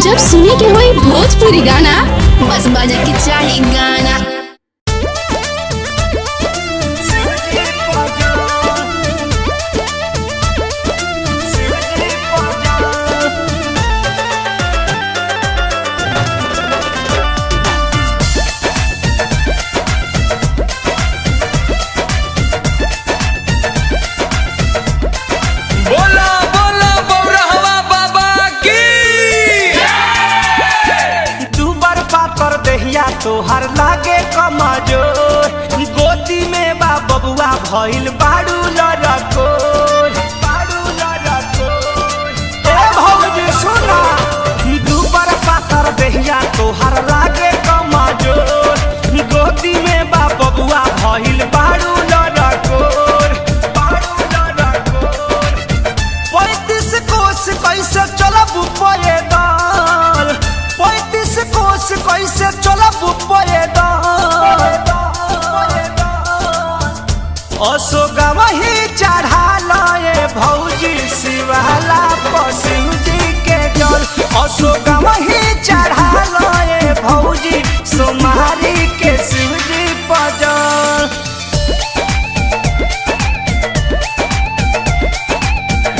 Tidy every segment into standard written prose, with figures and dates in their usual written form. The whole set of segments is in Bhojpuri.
जब सुने के होई भोजपुरी गाना बस बजे के चाही गाना। तोहर लागे कमजोर गोदी में बा बबुआ भइल बाड़ू लड़कोर ए भौजी सुना दुबर पातर देहिया तोहर लागे कमजोर गोदी में बा बबुआ भइल बाड़ू लड़कोर 35 कोस कैसे चलब पैदल 35 कोस कैसे चलब पैदल अशोकवा ही चढ़ा लए भौजी शिवाला पशु जी के जल अशोकवा ही चढ़ा लए भौजी सोमारी के शिव जी पजल।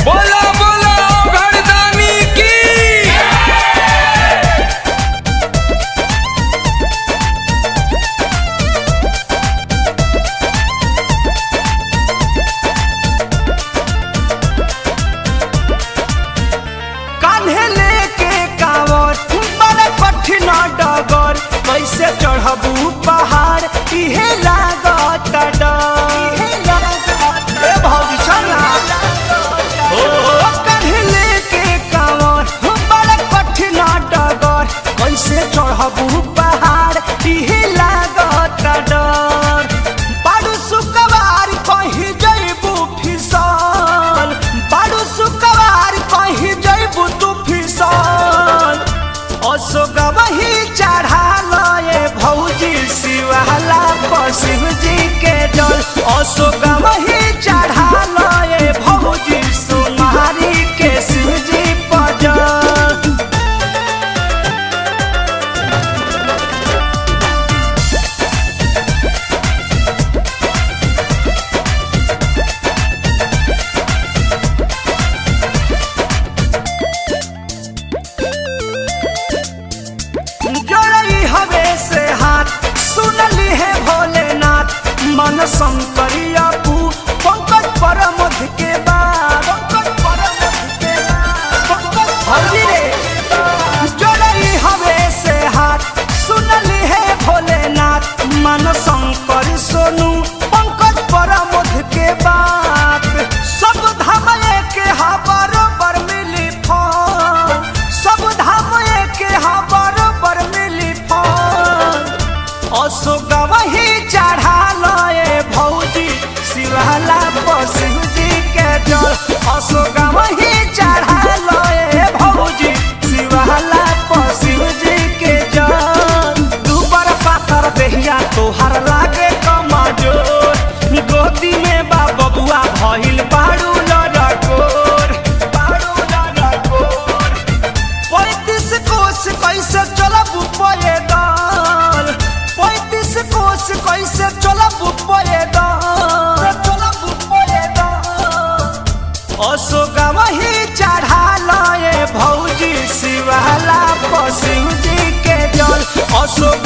बोला बोला घरदानी की कान्हे लेके कांवर बड़ा कठिन डगर कैसे चढ़बू पहाड़ इहे लागत डर ए भौजी चला ओ कान्हे लेके कांवर बड़ा कठिन डगर कैसे चढ़बू पहाड़ इहे लागत डर बाडू सुकवार कहीं जइबू फिसल बाडू सुकवार कहीं जइबू तू फिसल अशोकवा ही चढ़ा लए भौजी शिवाला शिव जी के जल अशोकवा ही चढ़ा लए भौजी सोनारी के शिव जी पजल। जोड़ई हवे से हाथ सुनली है भोलेनाथ मन शंकरिया पू पंकज परमध के बाद हरि रे जोड़ई हवे से हाथ सुनली है भोलेनाथ मन शंकर सोनू पंकज परमध के बाद सब धाम के हा बरोबर मिली फल सब धाम के हा बरोबर मिली फल अशोकवा ही चढ़ा लए भौजी शिवाला शिव जी के जल अशोकवा ही चढ़ा लए भौजी शिवाला शिव जी के जल। दुबर पातर देहिया तोहर लागे कमजोर गोदी में बा बबुआ भइल बाड़ू लड़कोर 35 कोस कैसे चलब पैदल 35 कोस कैसे चलब पैदल अशोकवा ही चढ़ा लए भौजी शिवाला शिव जी के जल अशोक